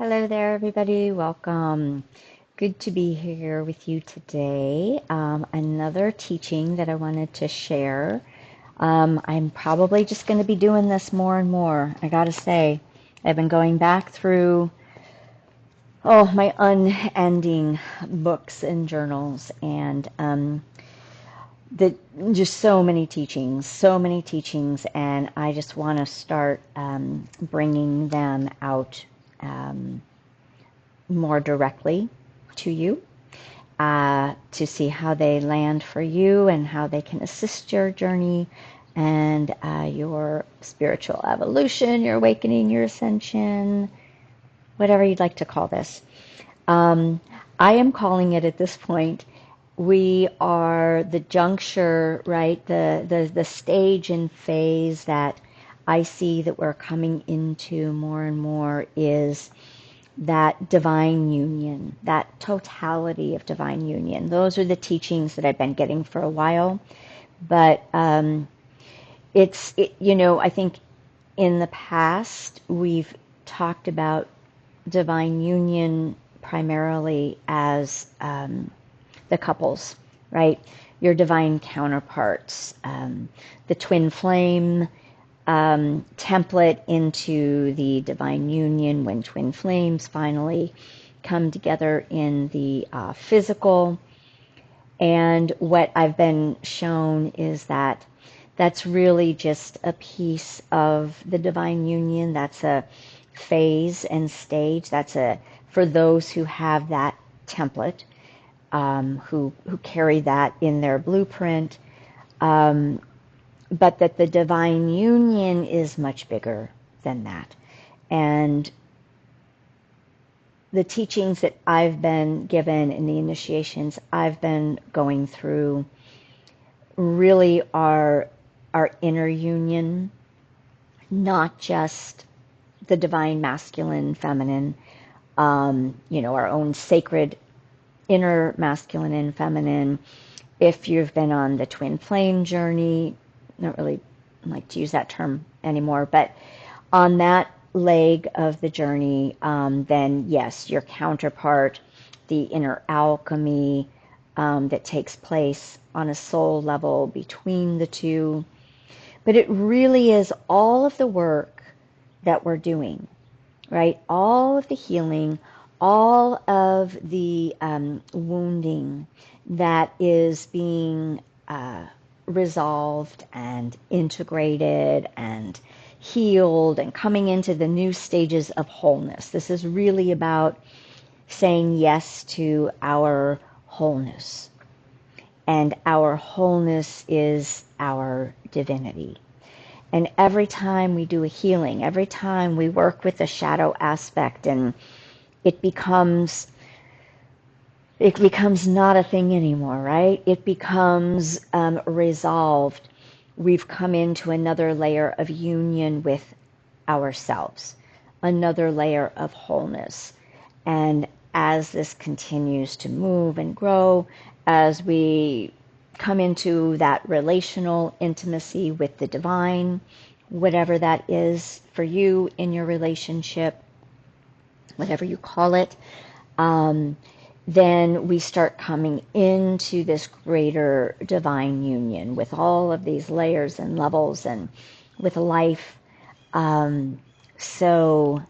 Hello there, everybody. Welcome. Good to be here with you today. Another teaching that I wanted to share. I'm probably just going to be doing this more and more. I got to say, I've been going back through my unending books and journals, and the just so many teachings, and I just want to start bringing them out more directly to you, to see how they land for you and how they can assist your journey and your spiritual evolution, your awakening, your ascension, whatever you'd like to call this. I am calling it at this point, we are the juncture, right? The stage and phase that I see that we're coming into more and more is that divine union, that totality of divine union. Those are the teachings that I've been getting for a while. But I think in the past we've talked about divine union primarily as the couples, right? Your divine counterparts, the twin flame, template into the divine union when twin flames finally come together in the physical. And what I've been shown is that that's really just a piece of the divine union. That's a phase and stage. That's for those who have that template, who carry that in their blueprint. But that the divine union is much bigger than that. And the teachings that I've been given in the initiations I've been going through really are our inner union, not just the divine masculine, feminine, our own sacred inner masculine and feminine. If you've been on the twin flame journey, not really like to use that term anymore, but on that leg of the journey, then yes, your counterpart, the inner alchemy that takes place on a soul level between the two. But it really is all of the work that we're doing, right? All of the healing, all of the wounding that is being resolved and integrated and healed and coming into the new stages of wholeness. This is really about saying yes to our wholeness. And our wholeness is our divinity. And every time we do a healing, every time we work with the shadow aspect, and it becomes not a thing anymore, right? It becomes resolved. We've come into another layer of union with ourselves, another layer of wholeness. And as this continues to move and grow, as we come into that relational intimacy with the divine, whatever that is for you in your relationship, whatever you call it, then we start coming into this greater divine union with all of these layers and levels and with life. So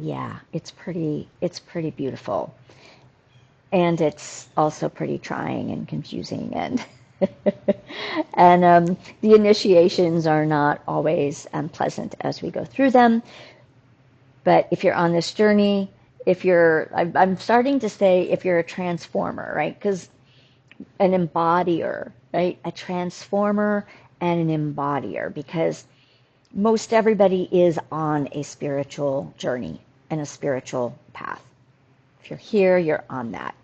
yeah, it's pretty beautiful. And it's also pretty trying and confusing, and and the initiations are not always pleasant as we go through them. But if you're on this journey, I'm starting to say if you're a transformer, right? Because an embodier, right? A transformer and an embodier, because most everybody is on a spiritual journey and a spiritual path. If you're here, you're on that.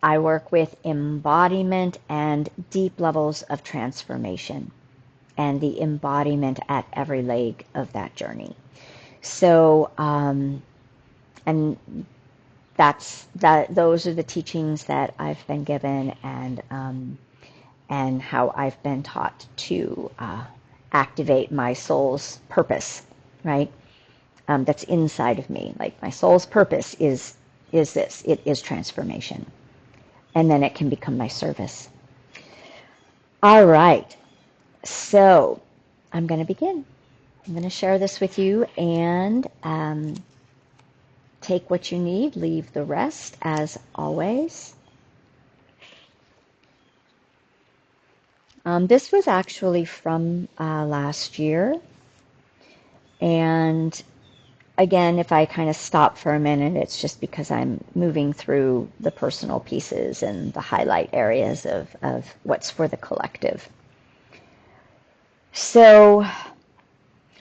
I work with embodiment and deep levels of transformation, and the embodiment at every leg of that journey. So, and those are the teachings that I've been given, and how I've been taught to activate my soul's purpose, right? that's inside of me. Like my soul's purpose is this. It is transformation. And then it can become my service. All right. So I'm going to begin. I'm going to share this with you and take what you need, leave the rest as always. This was actually from last year. And again, if I kind of stop for a minute, it's just because I'm moving through the personal pieces and the highlight areas of what's for the collective. So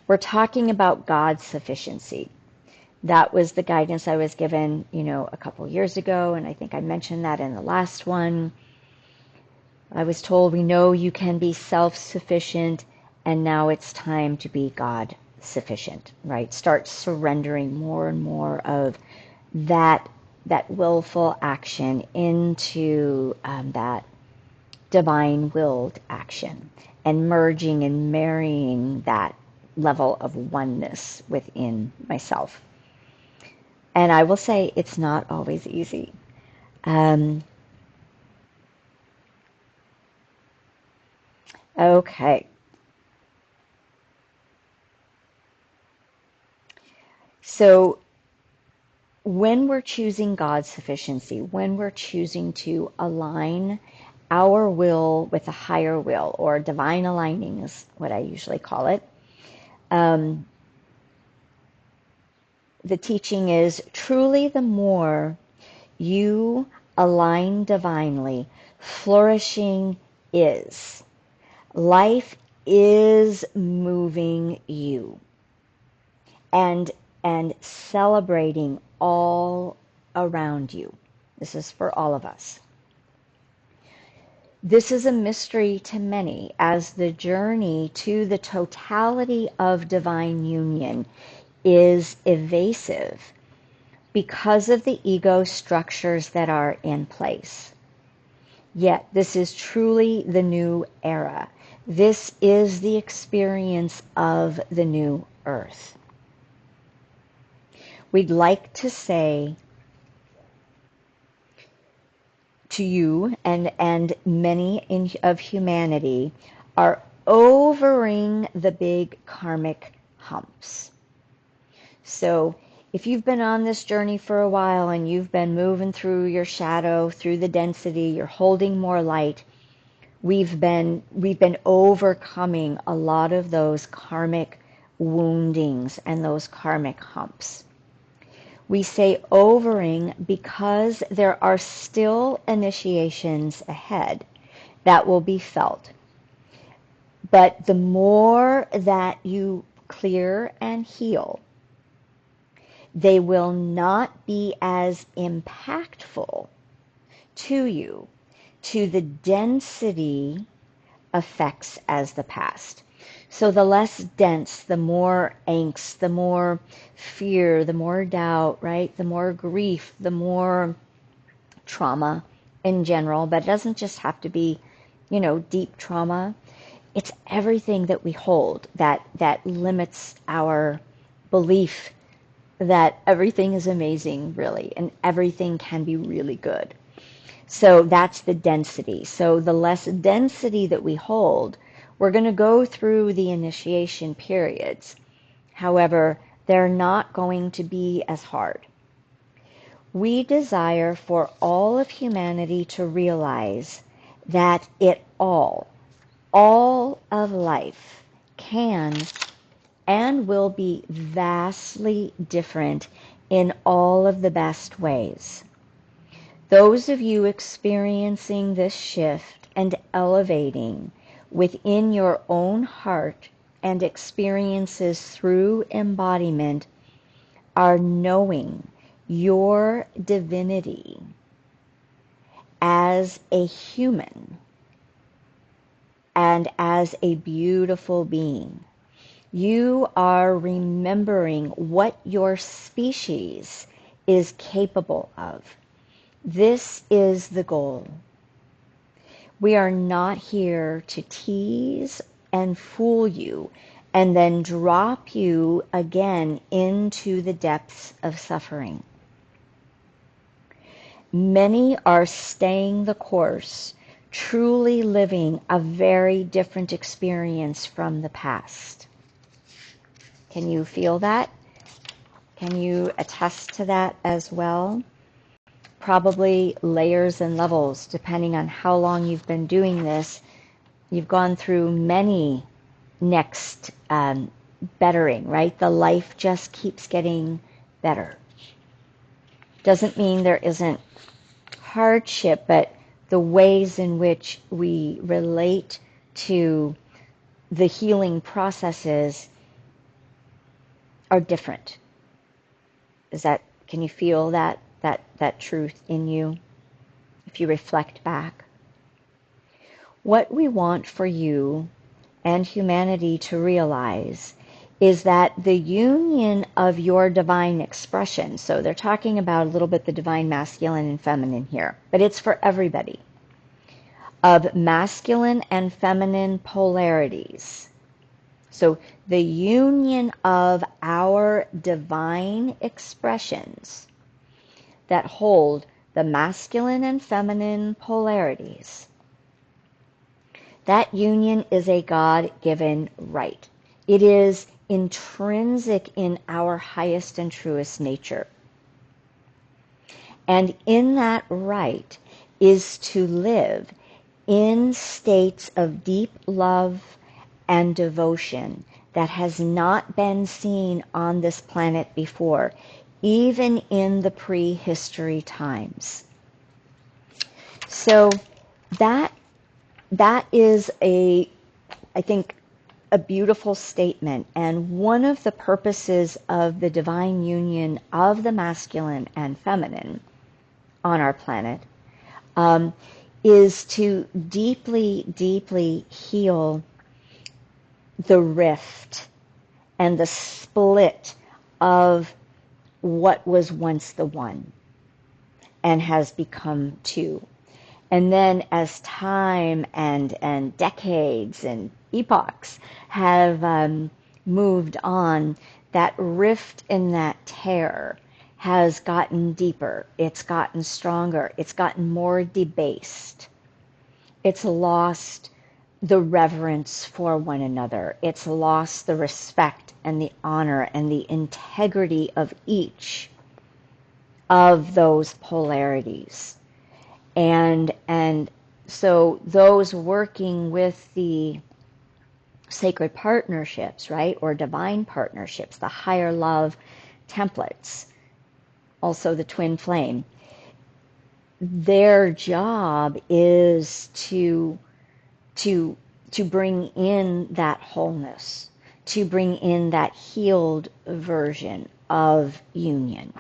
we're talking about God's sufficiency. That was the guidance I was given, a couple years ago, and I think I mentioned that in the last one. I was told, we know you can be self-sufficient, and now it's time to be God-sufficient, right? Start surrendering more and more of that willful action into that divine-willed action, and merging and marrying that level of oneness within myself. And I will say it's not always easy. Okay. So when we're choosing God's sufficiency, when we're choosing to align our will with a higher will, or divine aligning is what I usually call it, the teaching is truly the more you align divinely, flourishing is. Life is moving you and celebrating all around you. This is for all of us. This is a mystery to many, as the journey to the totality of divine union is evasive because of the ego structures that are in place. Yet this is truly the new era. This is the experience of the new earth. We'd like to say to you and many of humanity are overing the big karmic humps. So if you've been on this journey for a while and you've been moving through your shadow, through the density, you're holding more light, we've been overcoming a lot of those karmic woundings and those karmic humps. We say overing because there are still initiations ahead that will be felt. But the more that you clear and heal, they will not be as impactful to you, to the density effects as the past. So the less dense, the more angst, the more fear, the more doubt, right? The more grief, the more trauma in general. But it doesn't just have to be, deep trauma. It's everything that we hold that limits our belief that everything is amazing, really, and everything can be really good. So that's the density. So the less density that we hold, we're going to go through the initiation periods. However, they're not going to be as hard. We desire for all of humanity to realize that all of life can and will be vastly different in all of the best ways. Those of you experiencing this shift and elevating within your own heart and experiences through embodiment are knowing your divinity as a human and as a beautiful being. You are remembering what your species is capable of. This is the goal. We are not here to tease and fool you and then drop you again into the depths of suffering. Many are staying the course, truly living a very different experience from the past. Can you feel that? Can you attest to that as well? Probably layers and levels, depending on how long you've been doing this. You've gone through many next bettering, right? The life just keeps getting better. Doesn't mean there isn't hardship, but the ways in which we relate to the healing processes are different. Can you feel that truth in you if you reflect back? What we want for you and humanity to realize is that the union of your divine expression, so they're talking about a little bit the divine masculine and feminine here, but it's for everybody, of masculine and feminine polarities. So the union of our divine expressions that hold the masculine and feminine polarities, that union is a God-given right. It is intrinsic in our highest and truest nature. And in that right is to live in states of deep love and devotion that has not been seen on this planet before, even in the prehistory times. So that is I think, a beautiful statement. And one of the purposes of the divine union of the masculine and feminine on our planet is to deeply, deeply heal the rift and the split of what was once the one and has become two. And then as time and decades and epochs have moved on, that rift and that tear has gotten deeper. It's gotten stronger. It's gotten more debased. It's lost the reverence for one another. It's lost the respect and the honor and the integrity of each of those polarities. And so those working with the sacred partnerships, right, or divine partnerships, the higher love templates, also the twin flame, their job is to bring in that wholeness, to bring in that healed version of union.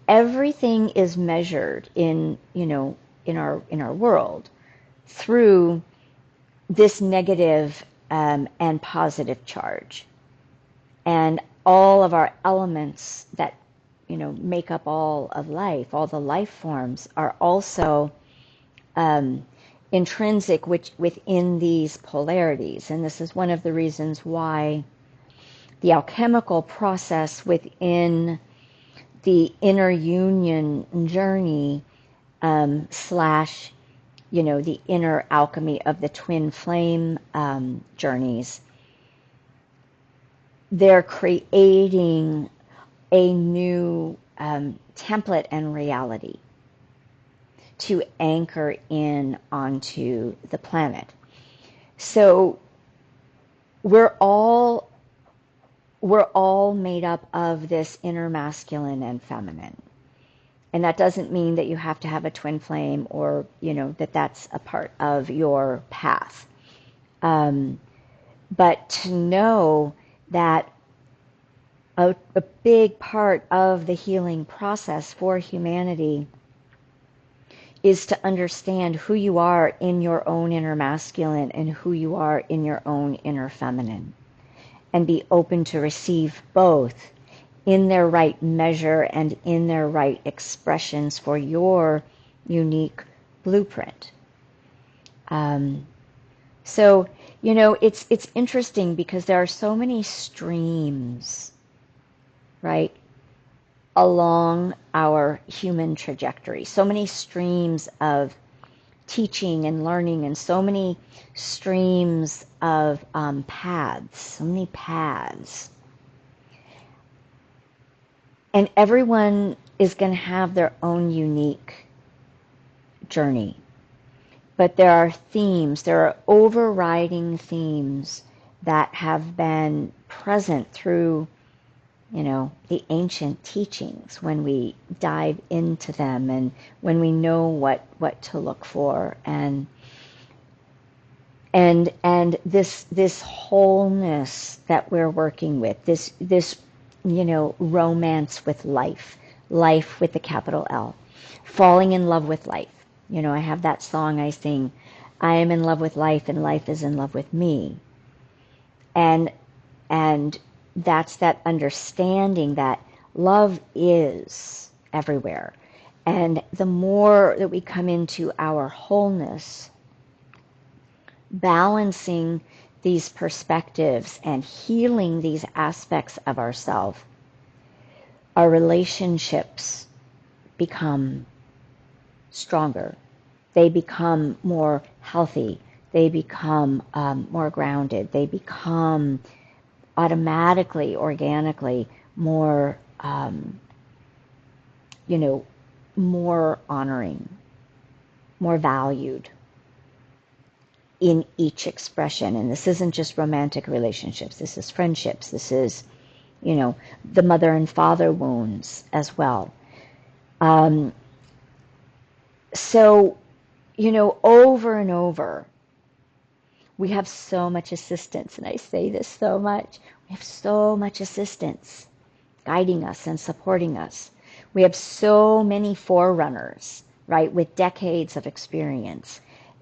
Everything is measured in our world through this negative and positive charge, and all of our elements that make up all of life, all the life forms, are also intrinsic within these polarities. And this is one of the reasons why the alchemical process within the inner union journey slash the inner alchemy of the twin flame journeys, they're creating a new template and reality to anchor in onto the planet. So we're all made up of this inner masculine and feminine. And that doesn't mean that you have to have a twin flame or, that's a part of your path. But to know that a big part of the healing process for humanity is to understand who you are in your own inner masculine and who you are in your own inner feminine, and be open to receive both in their right measure and in their right expressions for your unique blueprint. So You know, it's interesting because there are so many streams, right, along our human trajectory. So many streams of teaching and learning, and so many streams of paths, so many paths. And everyone is going to have their own unique journey. But there are themes, there are overriding themes that have been present through, you know, the ancient teachings when we dive into them and when we know what to look for, and this wholeness that we're working with, this you know, romance with life, life with the capital L, falling in love with life. You know, I have that song I sing, I am in love with life and life is in love with me. And that's that understanding that love is everywhere. And the more that we come into our wholeness, balancing these perspectives and healing these aspects of ourselves, our relationships become stronger. They become more healthy. They become more grounded. They become automatically, organically more, you know, more honoring, more valued in each expression. And this isn't just romantic relationships. This is friendships. This is, you know, the mother and father wounds as well. So, you know, over and over, we have so much assistance, and I say this so much. We have so much assistance guiding us and supporting us. We have so many forerunners, right, with decades of experience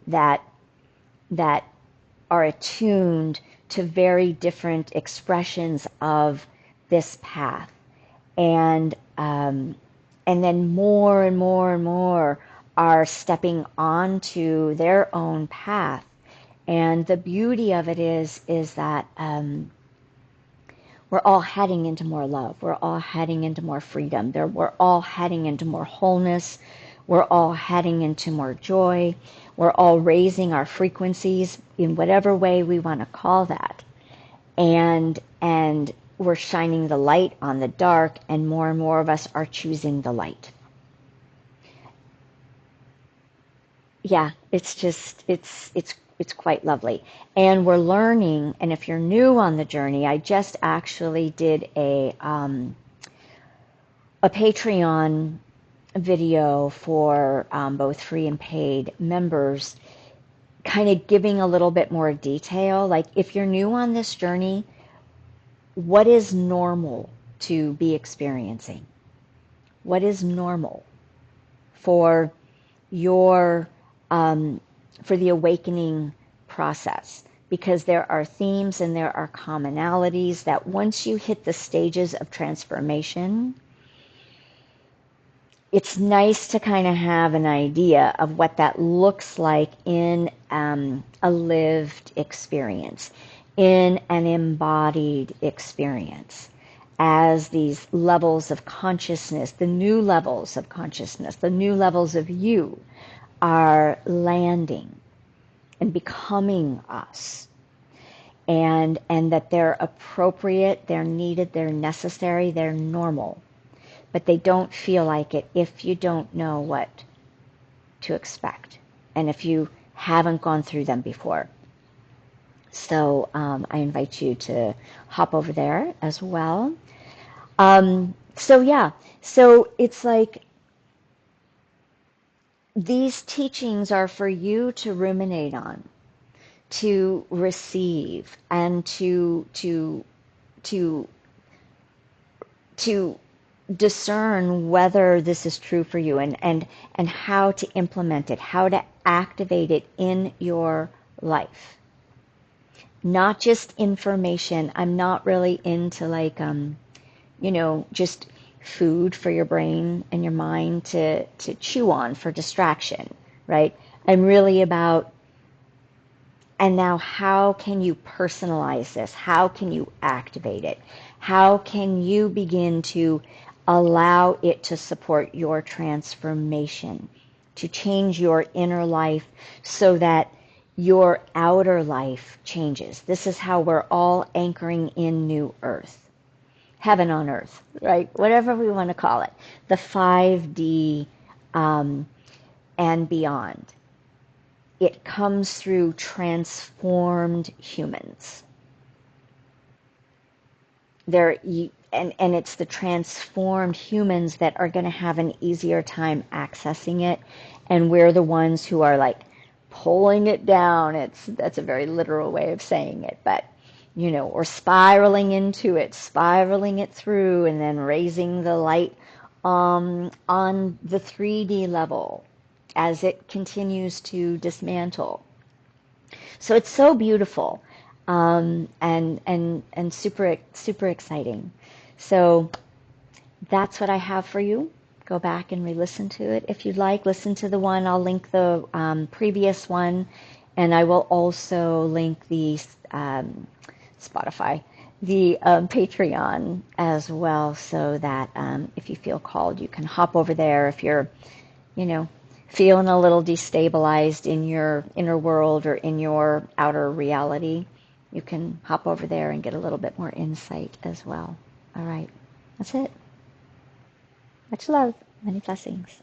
that are attuned to very different expressions of this path. And then more and more and more are stepping onto their own path. And the beauty of it is that we're all heading into more love. We're all heading into more freedom. We're all heading into more wholeness. We're all heading into more joy. We're all raising our frequencies in whatever way we want to call that. And we're shining the light on the dark, and more of us are choosing the light. Yeah, it's just, it's quite lovely. And we're learning, and if you're new on the journey, I just actually did a Patreon video for both free and paid members, kind of giving a little bit more detail. Like, if you're new on this journey, what is normal to be experiencing? What is normal for your for the awakening process? Because there are themes and there are commonalities that once you hit the stages of transformation, it's nice to kind of have an idea of what that looks like in a lived experience, in an embodied experience, as these levels of consciousness, the new levels of consciousness, the new levels of you are landing and becoming us. And that they're appropriate, they're needed, they're necessary, they're normal. But they don't feel like it if you don't know what to expect, and if you haven't gone through them before. So I invite you to hop over there as well. So it's like these teachings are for you to ruminate on, to receive, and to discern whether this is true for you, and how to implement it, how to activate it in your life. Not just information. I'm not really into like, just food for your brain and your mind to chew on for distraction, right? I'm really about And now how can you personalize this? How can you activate it? How can you begin to allow it to support your transformation, to change your inner life so that your outer life changes? This is how we're all anchoring in new earth. Heaven on earth, right? Whatever we want to call it. The 5D and beyond. It comes through transformed humans. And it's the transformed humans that are going to have an easier time accessing it, and we're the ones who are like pulling it down. That's a very literal way of saying it, but or spiraling into it, spiraling it through, and then raising the light on the 3D level as it continues to dismantle. So it's so beautiful, and super exciting. So that's what I have for you. Go back and re-listen to it if you'd like. Listen to the one. I'll link the previous one, and I will also link the Spotify, the Patreon as well, so that if you feel called, you can hop over there. If you're, feeling a little destabilized in your inner world or in your outer reality, you can hop over there and get a little bit more insight as well. All right, that's it. Much love, many blessings.